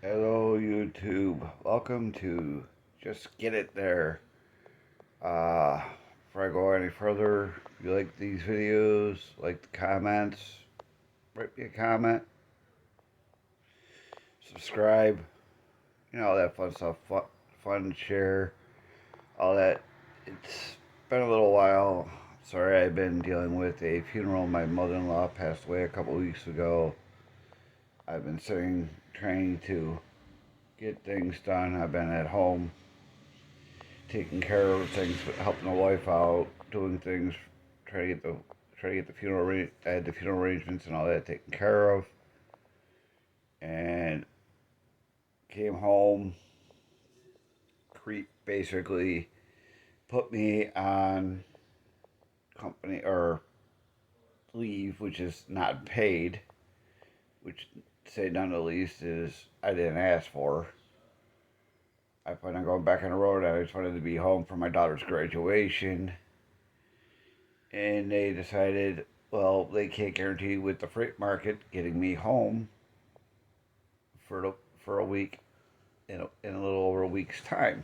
Hello, YouTube. Welcome to Just Get It There. Before I go any further, if you like these videos, like the comments, write me a comment, subscribe, all that fun stuff. Fun, share, all that. It's been a little while. Sorry, I've been dealing with a funeral. My mother in law passed away a couple weeks ago. I've been sitting, trying to get things done. I've been at home taking care of things, helping the wife out, doing things, try to get the funeral. I had the funeral arrangements and all that taken care of, and came home. Crete basically put me on company or leave, which is not paid, which to say none the least is I didn't ask for. I plan on going back on the road. I just wanted to be home for my daughter's graduation, and they decided, well, they can't guarantee with the freight market getting me home for a week in a little over a week's time.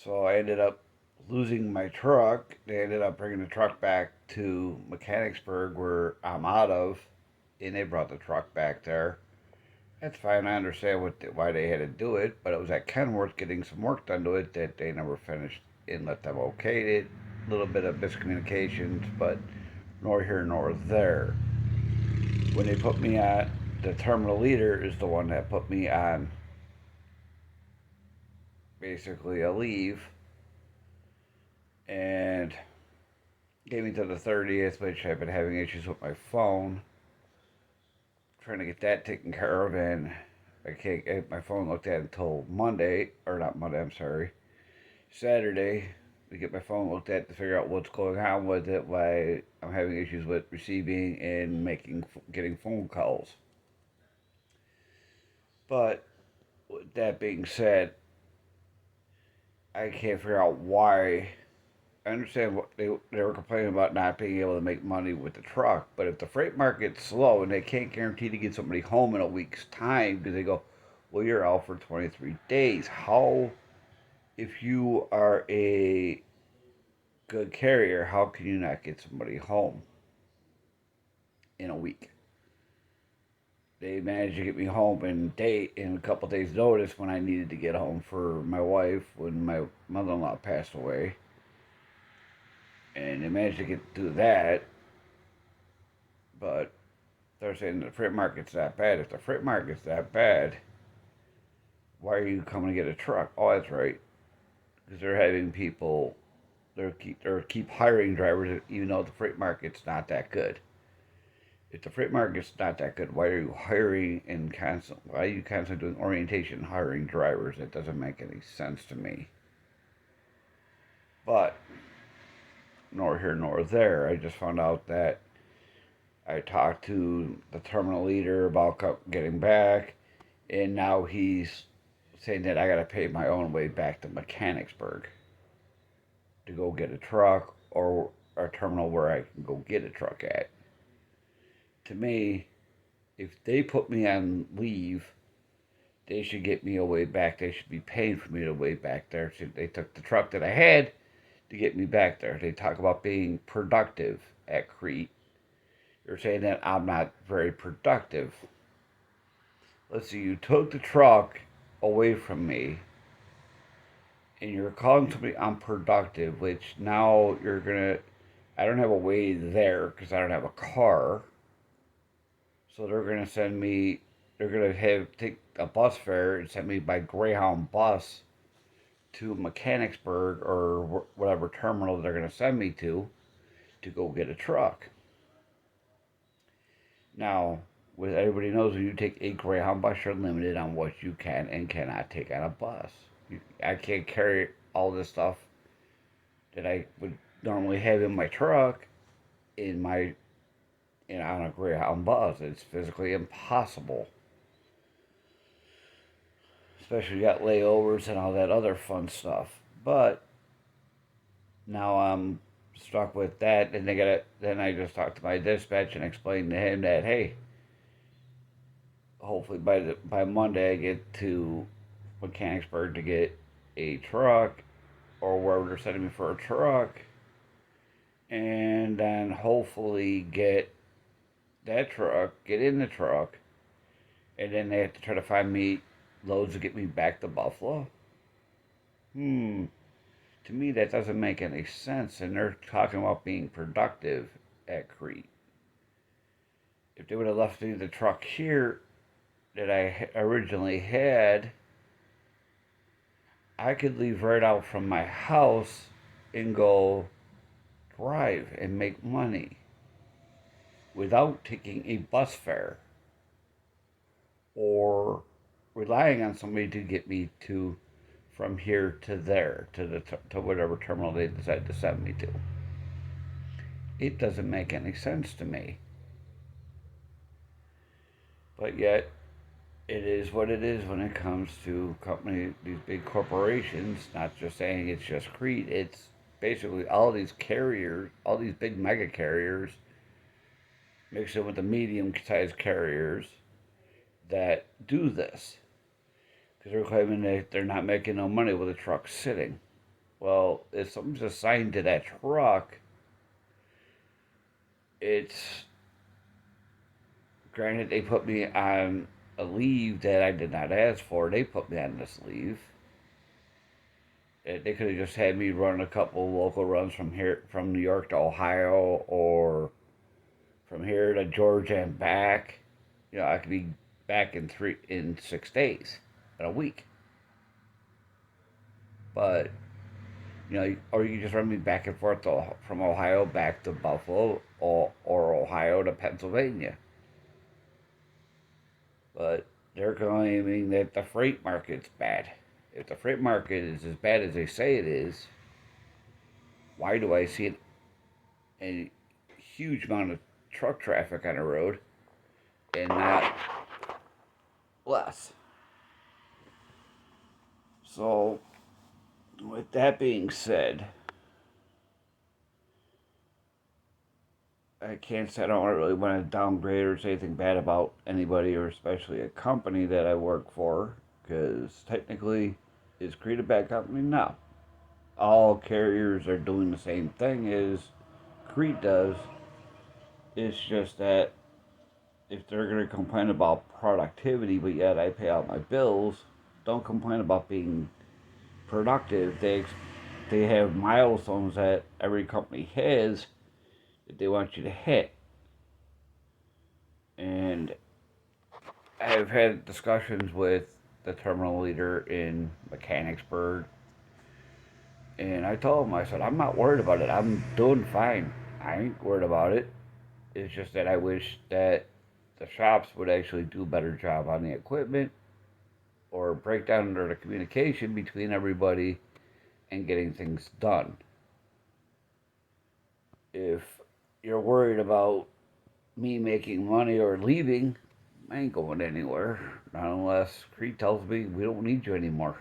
So I ended up losing my truck. They ended up bringing the truck back to Mechanicsburg, where I'm out of, and they brought the truck back there. That's fine. I understand why they had to do it, but it was at Kenworth getting some work done to it that they never finished and let them okay it. A little bit of miscommunications, but nor here nor there. When they put me on, the terminal leader is the one that put me on basically a leave and gave me to the 30th, which I've been having issues with my phone. Trying to get that taken care of, and I can't get my phone looked at until Monday, or not Monday, I'm sorry, Saturday, to get my phone looked at to figure out what's going on with it, why I'm having issues with receiving and getting phone calls. But with that being said, I can't figure out why. I understand what they were complaining about not being able to make money with the truck, but if the freight market's slow and they can't guarantee to get somebody home in a week's time, because they go, well, you're out for 23 days. How, if you are a good carrier, how can you not get somebody home in a week? They managed to get me home in a couple days' notice when I needed to get home for my wife when my mother-in-law passed away, and they managed to get through that. But they're saying the freight market's that bad. If the freight market's that bad, why are you coming to get a truck? Oh, that's right, because they're having people. They're keep hiring drivers even though the freight market's not that good. If the freight market's not that good, why are you hiring and why are you constantly doing orientation and hiring drivers? That doesn't make any sense to me. But nor here nor there. I just found out that I talked to the terminal leader about getting back, and now he's saying that I got to pay my own way back to Mechanicsburg to go get a truck or a terminal where I can go get a truck at. To me, if they put me on leave, they should get me a way back. They should be paying for me to way back there. So they took the truck that I had to get me back there. They talk about being productive at Crete. You're saying that I'm not very productive. Let's see, you took the truck away from me and you're calling somebody unproductive, which now I don't have a way there because I don't have a car. So they're gonna take a bus fare and send me by Greyhound bus to Mechanicsburg or whatever terminal they're gonna send me to go get a truck. Now, with everybody knows when you take a Greyhound bus, you're limited on what you can and cannot take on a bus. I can't carry all this stuff that I would normally have in my truck in my on a Greyhound bus. It's physically impossible. Especially you got layovers and all that other fun stuff. But now I'm stuck with that, and then I just talked to my dispatch and explained to him that, hey, hopefully by Monday I get to Mechanicsburg to get a truck or wherever they're sending me for a truck, and then hopefully get that truck, get in the truck, and then they have to try to find me loads to get me back to Buffalo. Hmm. To me, that doesn't make any sense. And they're talking about being productive at Crete. If they would have left me the truck here that I originally had, I could leave right out from my house and go drive and make money without taking a bus fare or relying on somebody to get me to from here to there to whatever terminal they decide to send me to. It doesn't make any sense to me. But yet, it is what it is when it comes to these big corporations. Not just saying it's just Crete. It's basically all these carriers, all these big mega carriers, mixed in with the medium-sized carriers that do this. Because they're claiming that they're not making no money with the truck sitting. Well, if something's assigned to that truck, it's granted they put me on a leave that I did not ask for. They put me on this leave. They could have just had me run a couple local runs from New York to Ohio, or from here to Georgia and back. I could be back in 6 days, in a week. But or you just run me back and forth from Ohio back to Buffalo, or Ohio to Pennsylvania. But they're claiming that the freight market's bad. If the freight market is as bad as they say it is, why do I see a huge amount of truck traffic on the road and not less? So, with that being said, I can't say I don't really want to downgrade or say anything bad about anybody, or especially a company that I work for, because technically, is Crete a bad company? No. All carriers are doing the same thing as Crete does. It's just that if they're going to complain about productivity, but yet I pay out my bills, don't complain about being productive. They have milestones that every company has that they want you to hit. And I've had discussions with the terminal leader in Mechanicsburg, and I told him, I said, I'm not worried about it. I'm doing fine. I ain't worried about it. It's just that I wish that the shops would actually do a better job on the equipment, or break down the communication between everybody and getting things done. If you're worried about me making money or leaving, I ain't going anywhere. Not unless Crete tells me we don't need you anymore.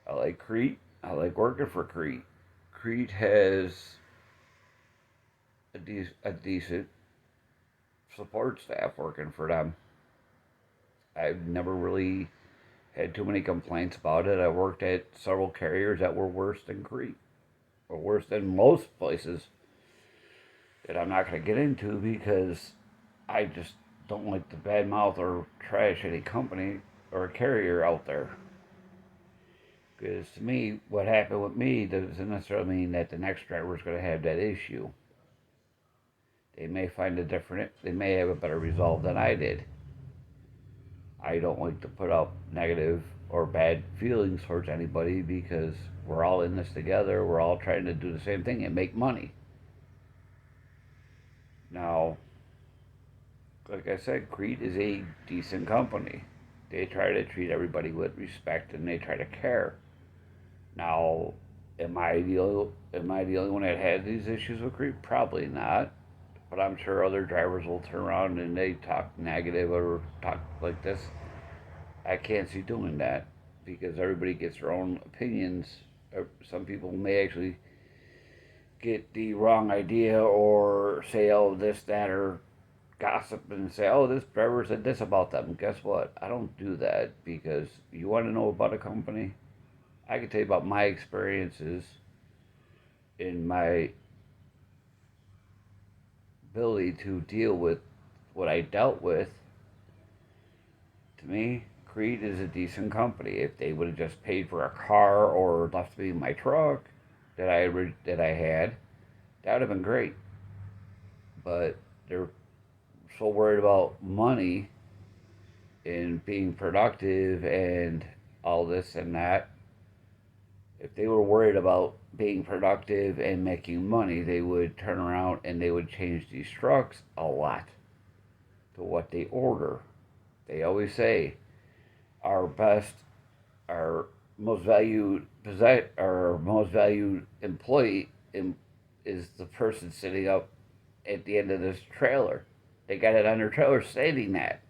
I like Crete. I like working for Crete. Crete has a decent support staff working for them. I've never really had too many complaints about it. I worked at several carriers that were worse than Crete, or worse than most places that I'm not going to get into, because I just don't like to badmouth or trash any company or a carrier out there. Because to me, what happened with me doesn't necessarily mean that the next driver is going to have that issue. They may they may have a better resolve than I did. I don't like to put up negative or bad feelings towards anybody, because we're all in this together. We're all trying to do the same thing and make money. Now, like I said, Crete is a decent company. They try to treat everybody with respect, and they try to care. Now, am I the only one that has these issues with Crete? Probably not. But I'm sure other drivers will turn around and they talk negative or talk like this. I can't see doing that, because everybody gets their own opinions. Some people may actually get the wrong idea or say, oh, this, that, or gossip and say, oh, this driver said this about them. Guess what? I don't do that because you want to know about a company? I can tell you about my experiences in my ability to deal with what I dealt with. To me, Creed is a decent company. If they would have just paid for a car or left me my truck that I had, that would have been great. But they're so worried about money and being productive and all this and that. If they were worried about being productive and making money, they would turn around and they would change these trucks a lot to what they order. They always say our best, our most valued our most valued employee is the person sitting up at the end of this trailer. They got it on their trailer stating that.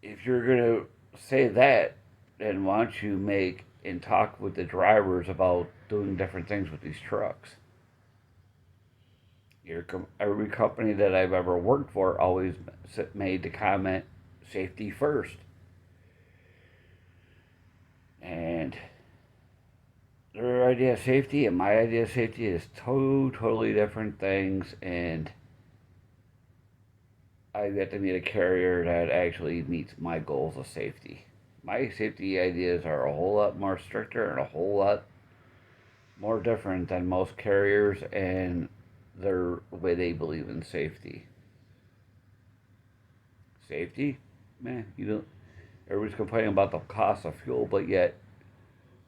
If you're gonna say that, then why don't you make and talk with the drivers about doing different things with these trucks? Every company that I've ever worked for always made the comment safety first. And their idea of safety and my idea of safety is totally different things. And I get to meet a carrier that actually meets my goals of safety. My safety ideas are a whole lot more stricter and a whole lot more different than most carriers and their way they believe in safety. Safety? Man, you don't. Everybody's complaining about the cost of fuel, but yet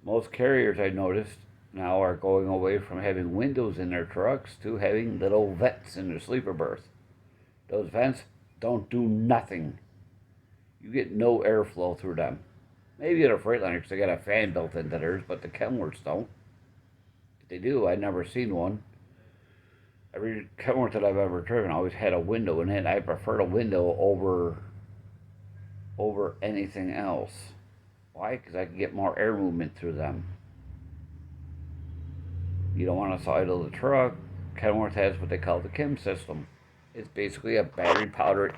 most carriers I noticed now are going away from having windows in their trucks to having little vents in their sleeper berth. Those vents don't do nothing. You get no airflow through them. Maybe at a Freightliner because they got a fan built into theirs, but the Kenworths don't. If they do, I've never seen one. Every Kenworth that I've ever driven always had a window in it. I prefer a window over anything else. Why? Because I can get more air movement through them. You don't want to idle the truck. Kenworth has what they call the KIM system. It's basically a battery powered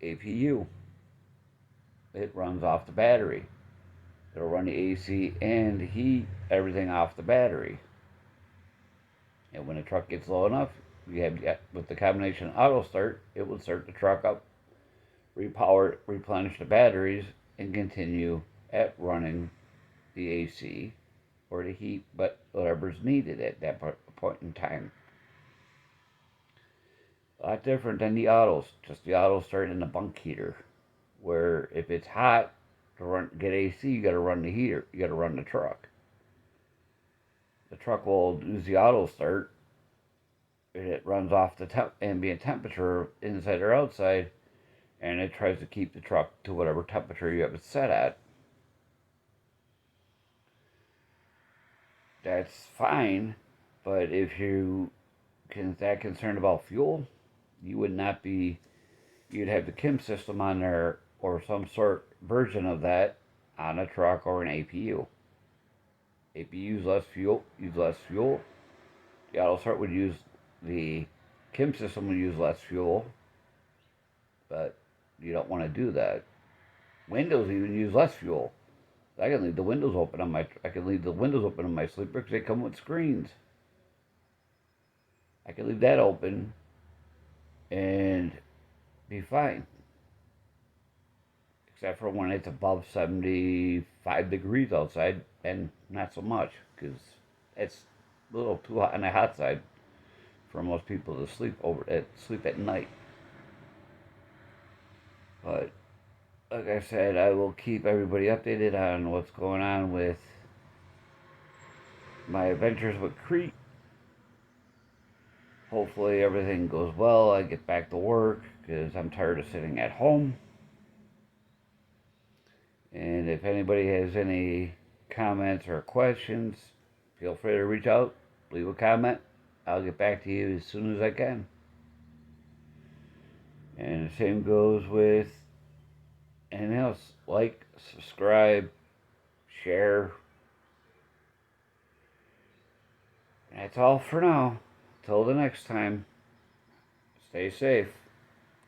APU. It runs off the battery. It'll run the AC and heat everything off the battery. And when the truck gets low enough, you have with the combination auto start, it will start the truck up, repower, replenish the batteries, and continue at running the AC or the heat, but whatever's needed at that point in time. A lot different than the autos. Just the auto start in the bunk heater, where if it's hot to get AC, you got to run the heater. You got to run the truck. The truck will use the auto start, and it runs off the ambient temperature inside or outside, and it tries to keep the truck to whatever temperature you have it set at. That's fine, but if you that concerned about fuel, you would not be. You'd have the KIM system on there or some sort version of that on a truck or an APU. APU use less fuel. The auto start would use the KIM system would use less fuel, but you don't want to do that. Windows even use less fuel. I can leave the windows open on my sleeper because they come with screens. I can leave that open and be fine. Except for when it's above 75 degrees outside, and not so much because it's a little too hot on the hot side for most people to sleep at night. But like I said, I will keep everybody updated on what's going on with my adventures with Crete. Hopefully everything goes well. I get back to work because I'm tired of sitting at home. And if anybody has any comments or questions, feel free to reach out, leave a comment. I'll get back to you as soon as I can. And the same goes with anything else. Like, subscribe, share. That's all for now. Till the next time, stay safe.